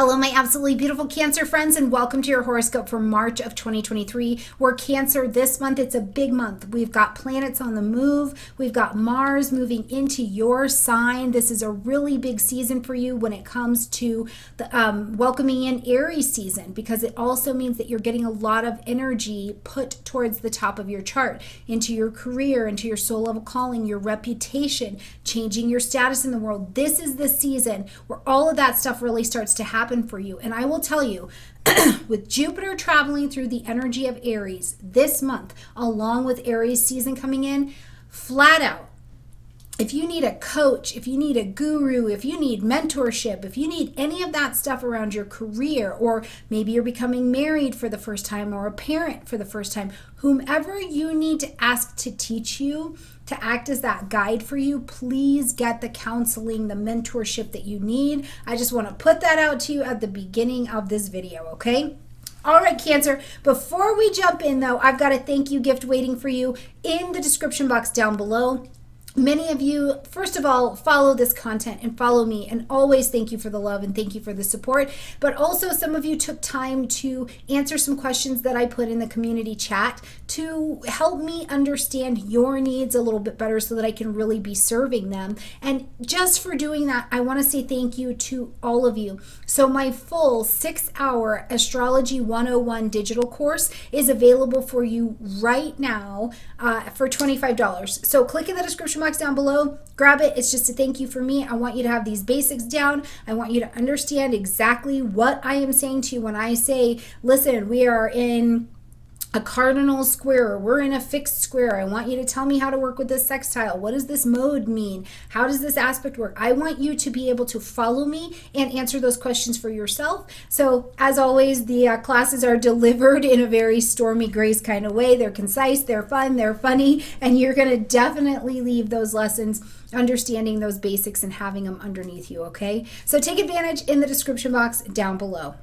Hello, my absolutely beautiful Cancer friends, and welcome to your horoscope for March of 2023. We're Cancer this month. It's a big month. We've got planets on the move. We've got Mars moving into your sign. This is a really big season for you when it comes to the welcoming in Aries season, because it also means that you're getting a lot of energy put towards the top of your chart, into your career, into your soul level calling, your reputation, changing your status in the world. This is the season where all of that stuff really starts to happen for you. And I will tell you, with Jupiter traveling through the energy of Aries this month, along with Aries season coming in, flat out, if you need a coach, if you need a guru, if you need mentorship, if you need any of that stuff around your career, or maybe you're becoming married for the first time or a parent for the first time, whomever you need to ask to teach you, to act as that guide for you, please get the counseling, the mentorship that you need. I just want to put that out to you at the beginning of this video, okay? All right, Cancer, before we jump in though, I've got a thank you gift waiting for you in the description box down below. Many of you, first of all, follow this content and follow me, and always thank you for the love and thank you for the support. But also some of you took time to answer some questions that I put in the community chat to help me understand your needs a little bit better so that I can really be serving them. And just for doing that, I want to say thank you to all of you. So my full 6-hour Astrology 101 digital course is available for you right now for $25. So click in the description box down below, grab it. It's just a thank you for me. I want you to have these basics down. I want you to understand exactly what I am saying to you when I say, listen, we are in a cardinal square, we're in a fixed square. I want you to tell me how to work with this sextile. What does this mode mean? How does this aspect work? I want you to be able to follow me and answer those questions for yourself. So as always, the classes are delivered in a very Stormie Grace kind of way. They're concise, they're fun, they're funny, and you're going to definitely leave those lessons understanding those basics and having them underneath you, okay? So take advantage in the description box down below.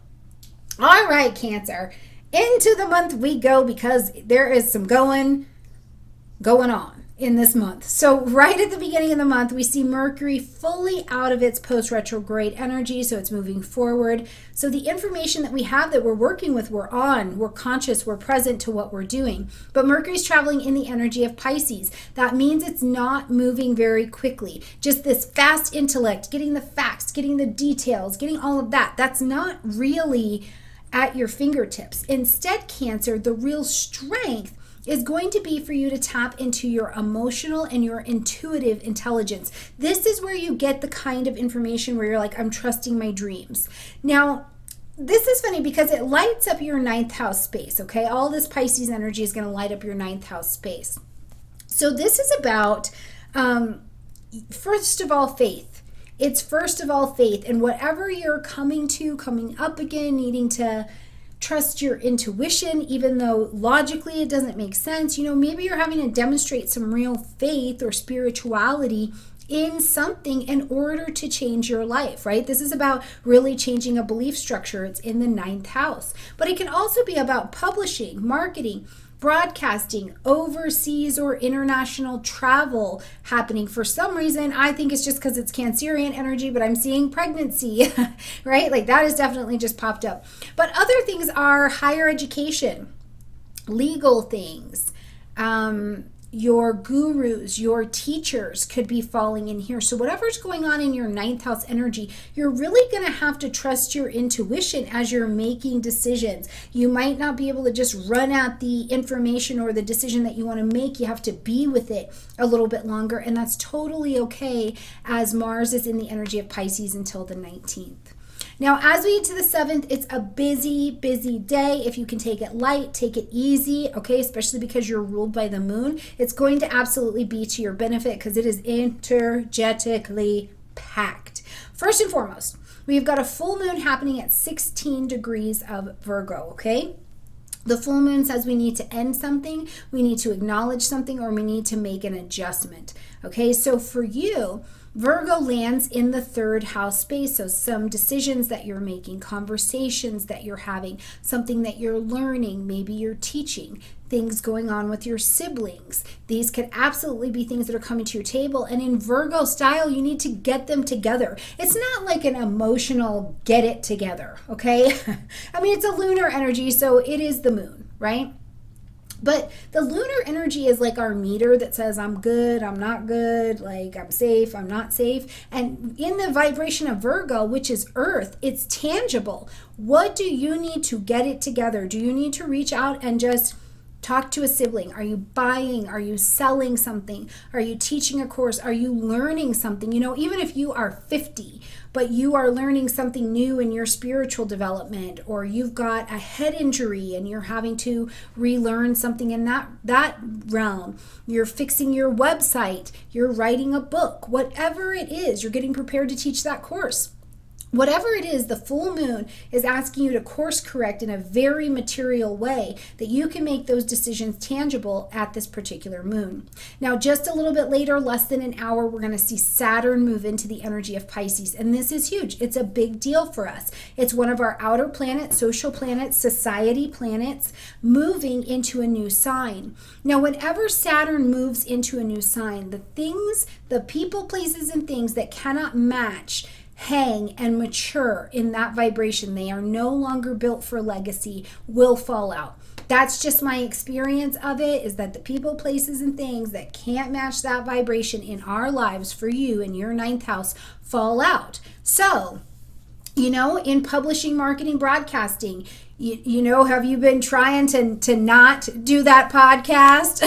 All right, Cancer. Into the month we go, because there is some going on in this month. So right at the beginning of the month, we see Mercury fully out of its post-retrograde energy, so it's moving forward. So the information that we have that we're working with, we're on, we're conscious, we're present to what we're doing. But Mercury's traveling in the energy of Pisces. That means it's not moving very quickly. Just this fast intellect, getting the facts, getting the details, getting all of that. That's not really at your fingertips. Instead, Cancer, the real strength is going to be for you to tap into your emotional and your intuitive intelligence. This is where you get the kind of information where you're like, I'm trusting my dreams. Now, this is funny because it lights up your 9th house space, okay? All this Pisces energy is going to light up your 9th house space. So this is about, first of all, faith. It's first of all faith, and whatever you're coming up again, needing to trust your intuition, even though logically it doesn't make sense. You know, maybe you're having to demonstrate some real faith or spirituality in something in order to change your life, right? This is about really changing a belief structure. It's in the 9th house. But it can also be about publishing, marketing, broadcasting, overseas or international travel happening. For some reason, I think it's just because it's Cancerian energy, but I'm seeing pregnancy, right? Like that has definitely just popped up. But other things are higher education, legal things, your gurus, your teachers could be falling in here. So whatever's going on in your 9th house energy, you're really going to have to trust your intuition as you're making decisions. You might not be able to just run at the information or the decision that you want to make. You have to be with it a little bit longer, and that's totally okay, as Mars is in the energy of Pisces until the 19th. Now, as we get to the 7th, it's a busy, busy day. If you can take it light, take it easy, okay? Especially because you're ruled by the moon. It's going to absolutely be to your benefit because it is energetically packed. First and foremost, we've got a full moon happening at 16 degrees of Virgo, okay? The full moon says we need to end something, we need to acknowledge something, or we need to make an adjustment, okay? So for you, Virgo lands in the 3rd house space, so some decisions that you're making, conversations that you're having, something that you're learning, maybe you're teaching. things going on with your siblings. These could absolutely be things that are coming to your table. And in Virgo style, you need to get them together. It's not like an emotional get it together, okay? I mean, it's a lunar energy, so it is the moon, right? But the lunar energy is like our meter that says I'm good, I'm not good, like I'm safe, I'm not safe. And in the vibration of Virgo, which is earth, it's tangible. What do you need to get it together? Do you need to reach out and just talk to a sibling? Are you buying? Are you selling something? Are you teaching a course? Are you learning something? You know, even if you are 50, but you are learning something new in your spiritual development, or you've got a head injury and you're having to relearn something in that realm, you're fixing your website, you're writing a book, whatever it is, you're getting prepared to teach that course. Whatever it is, the full moon is asking you to course correct in a very material way that you can make those decisions tangible at this particular moon. Now, just a little bit later, less than an hour, we're going to see Saturn move into the energy of Pisces. And this is huge. It's a big deal for us. It's one of our outer planets, social planets, society planets, moving into a new sign. Now, whenever Saturn moves into a new sign, the people, places, and things that cannot match hang and mature in that vibration, they are no longer built for legacy, will fall out. That's just my experience of it, is that the people, places, and things that can't match that vibration in our lives for you in your ninth house fall out. So, you know, in publishing, marketing, broadcasting, you know, have you been trying to not do that podcast?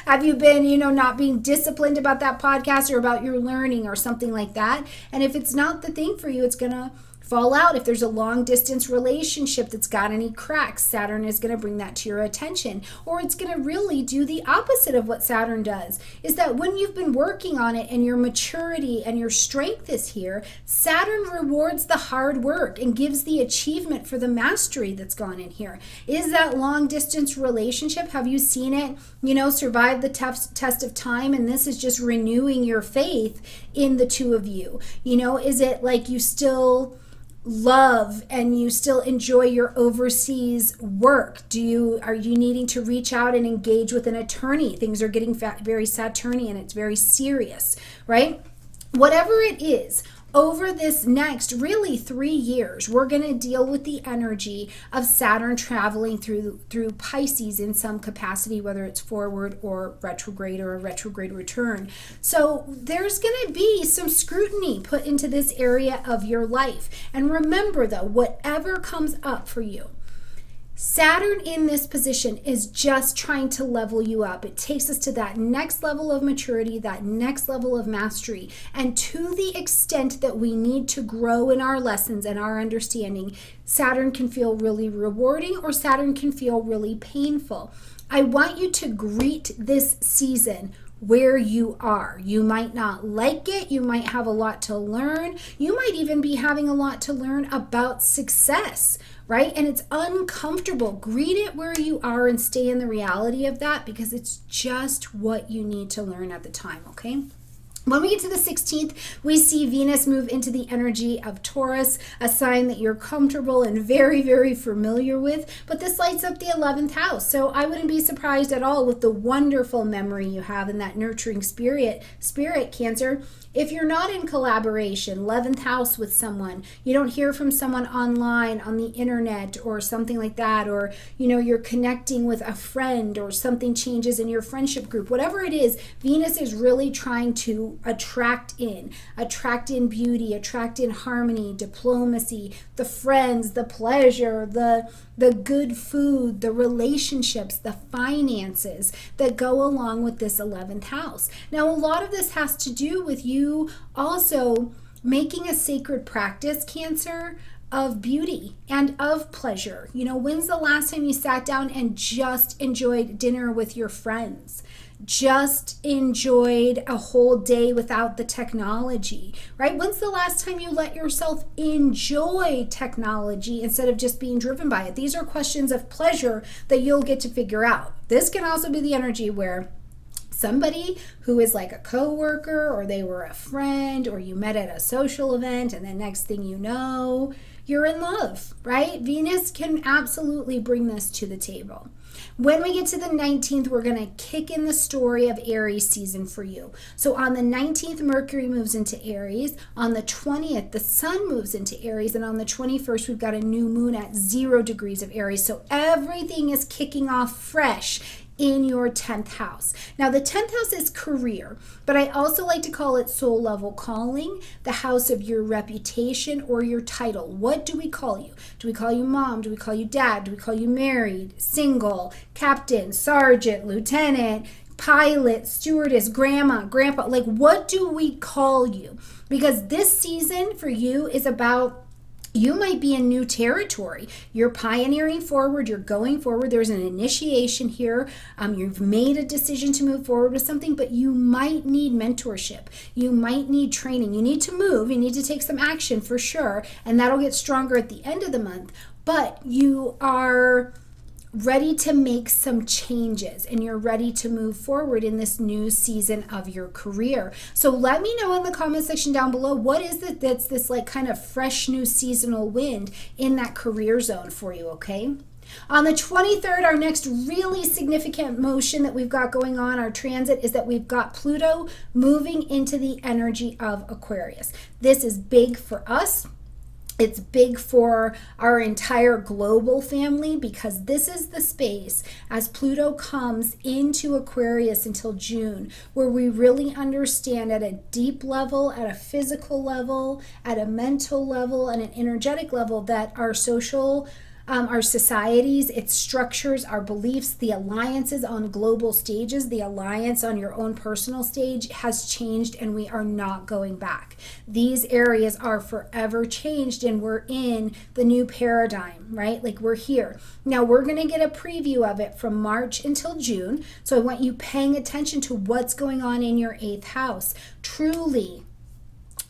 Have you been, you know, not being disciplined about that podcast or about your learning or something like that? And if it's not the thing for you, it's going to fall out. If there's a long distance relationship that's got any cracks, Saturn is going to bring that to your attention. Or it's going to really do the opposite of what Saturn does, is that when you've been working on it and your maturity and your strength is here, Saturn rewards the hard work and gives the achievement for the mastery that's gone in here. Is that long distance relationship, have you seen it, you know, survive the test of time, and this is just renewing your faith in the two of you? You know, is it like you still love and you still enjoy your overseas work? Are you needing to reach out and engage with an attorney? Things are getting very Saturnian, it's very serious, right? Whatever it is, over this next really 3 years, we're going to deal with the energy of Saturn traveling through Pisces in some capacity, whether it's forward or retrograde or a retrograde return. So there's going to be some scrutiny put into this area of your life. And remember though, whatever comes up for you, Saturn in this position is just trying to level you up. It takes us to that next level of maturity, that next level of mastery. And to the extent that we need to grow in our lessons and our understanding, Saturn can feel really rewarding or Saturn can feel really painful. I want you to greet this season where you are. You might not like it. You might have a lot to learn. You might even be having a lot to learn about success, right? And it's uncomfortable. Greet it where you are and stay in the reality of that, because it's just what you need to learn at the time, okay? When we get to the 16th, we see Venus move into the energy of Taurus, a sign that you're comfortable and very, very familiar with. But this lights up the 11th house. So I wouldn't be surprised at all with the wonderful memory you have in that nurturing spirit, Cancer. If you're not in collaboration, 11th house with someone, you don't hear from someone online on the internet or something like that, or you know, you're connecting with a friend or something changes in your friendship group, whatever it is, Venus is really trying to attract in beauty, attract in harmony, diplomacy, the friends, the pleasure, the good food, the relationships, the finances that go along with this 11th house. Now, a lot of this has to do with you also making a sacred practice, Cancer, of beauty and of pleasure. You know, when's the last time you sat down and just enjoyed dinner with your friends? Just enjoyed a whole day without the technology, right? When's the last time you let yourself enjoy technology instead of just being driven by it? These are questions of pleasure that you'll get to figure out. This can also be the energy where somebody who is like a coworker, or they were a friend, or you met at a social event, and the next thing you know, you're in love, right? Venus can absolutely bring this to the table. When we get to the 19th, we're going to kick in the story of Aries season for you. So on the 19th, Mercury moves into Aries. On the 20th, the Sun moves into Aries. And on the 21st, we've got a new moon at 0 degrees of Aries. So everything is kicking off fresh in your 10th house. Now the 10th house is career, but I also like to call it soul level calling, the house of your reputation or your title. What do we call you? Do we call you mom? Do we call you dad? Do we call you married, single, captain, sergeant, lieutenant, pilot, stewardess, grandma, grandpa? Like, what do we call you? Because this season for you is about, you might be in new territory. You're pioneering forward. You're going forward. There's an initiation here. You've made a decision to move forward with something, but you might need mentorship. You might need training. You need to move. You need to take some action for sure. And that'll get stronger at the end of the month. But you are ready to make some changes, and you're ready to move forward in this new season of your career. So let me know in the comment section down below, what is it that's this like kind of fresh new seasonal wind in that career zone for you, okay? On the 23rd, our next really significant motion that we've got going on, our transit, is that we've got Pluto moving into the energy of Aquarius. This is big for us. It's big for our entire global family, because this is the space as Pluto comes into Aquarius until June, where we really understand at a deep level, at a physical level, at a mental level, and an energetic level that our social our societies, its structures, our beliefs, the alliances on global stages, the alliance on your own personal stage has changed, and we are not going back. These areas are forever changed, and we're in the new paradigm, right? Like, we're here. Now, we're going to get a preview of it from March until June. So I want you paying attention to what's going on in your 8th house. Truly,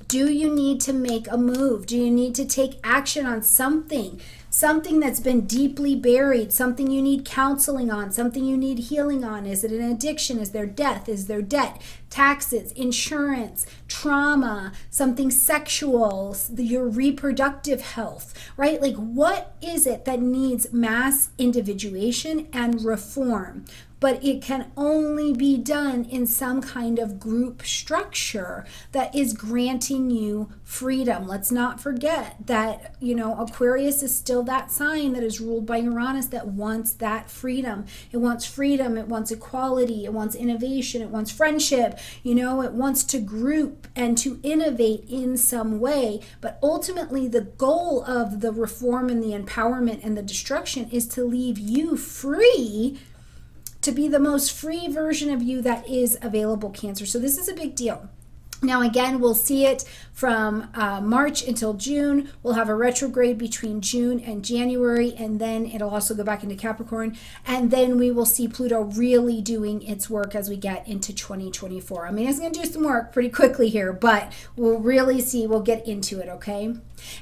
do you need to make a move? Do you need to take action on something? Something that's been deeply buried, something you need counseling on, something you need healing on. Is it an addiction? Is there death? Is there debt? Taxes, insurance, trauma, something sexual, your reproductive health, right? Like, what is it that needs mass individuation and reform? But it can only be done in some kind of group structure that is granting you freedom. Let's not forget that, Aquarius is still that sign that is ruled by Uranus that wants that freedom. It wants freedom. It wants equality. It wants innovation. It wants friendship. It wants to group and to innovate in some way. But ultimately, the goal of the reform and the empowerment and the destruction is to leave you free, to be the most free version of you that is available, Cancer. So this is a big deal. Now, again, we'll see it from March until June. We'll have a retrograde between June and January, and then it'll also go back into Capricorn. And then we will see Pluto really doing its work as we get into 2024. I mean, it's going to do some work pretty quickly here, but we'll really see. We'll get into it, okay?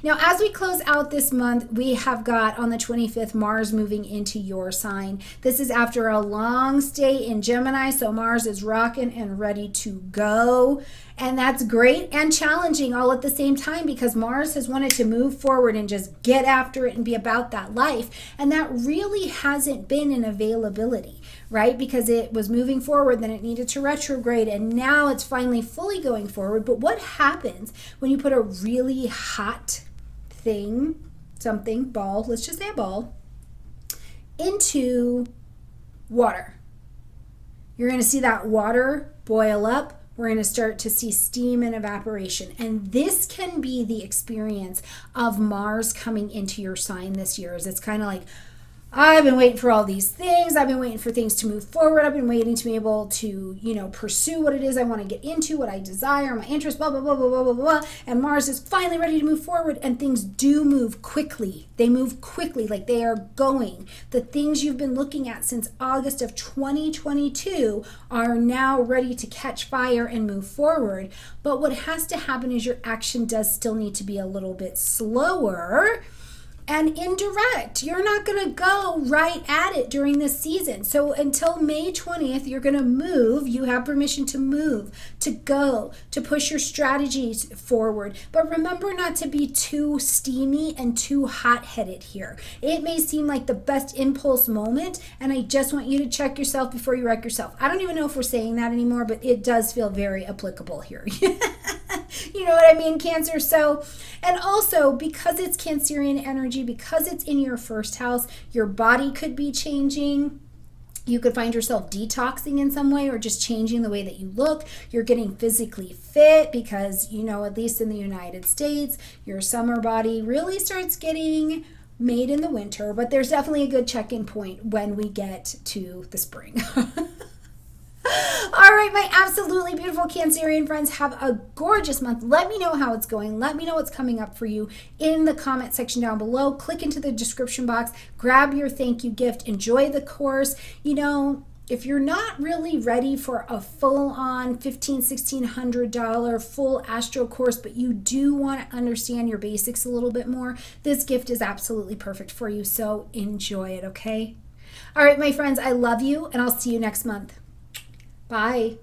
Now, as we close out this month, we have got on the 25th, Mars moving into your sign. This is after a long stay in Gemini, so Mars is rocking and ready to go. And that's great and challenging all at the same time, because Mars has wanted to move forward and just get after it and be about that life. And that really hasn't been an availability, right? Because it was moving forward, then it needed to retrograde, and now it's finally fully going forward. But what happens when you put a really hot thing, ball, let's just say a ball, into water? You're going to see that water boil up. We're going to start to see steam and evaporation. And this can be the experience of Mars coming into your sign this year. Is it's kind of like, I've been waiting for all these things. I've been waiting for things to move forward. I've been waiting to be able to, pursue what it is I want to get into, what I desire, my interests, blah, blah, blah, blah, blah, blah, blah. And Mars is finally ready to move forward, and things do move quickly. They move quickly, like they are going. The things you've been looking at since August of 2022 are now ready to catch fire and move forward. But what has to happen is your action does still need to be a little bit slower, and indirect. You're not going to go right at it during this season. So until May 20th, you're going to move. You have permission to move, to go, to push your strategies forward. But remember not to be too steamy and too hot-headed here. It may seem like the best impulse moment, and I just want you to check yourself before you wreck yourself. I don't even know if we're saying that anymore, but it does feel very applicable here. You know what I mean, Cancer? So, and also because it's Cancerian energy, because it's in your first house, your body could be changing. You could find yourself detoxing in some way or just changing the way that you look. You're getting physically fit because, you know, at least in the United States, your summer body really starts getting made in the winter, but there's definitely a good check-in point when we get to the spring. All right, my absolutely beautiful Cancerian friends, have a gorgeous month. Let me know how it's going. Let me know what's coming up for you in the comment section down below. Click into the description box, grab your thank you gift, enjoy the course. You know, if you're not really ready for a full-on $1,500-$1,600 full astro course, but you do want to understand your basics a little bit more, this gift is absolutely perfect for you. So enjoy it, okay? All right, my friends, I love you, and I'll see you next month. Bye.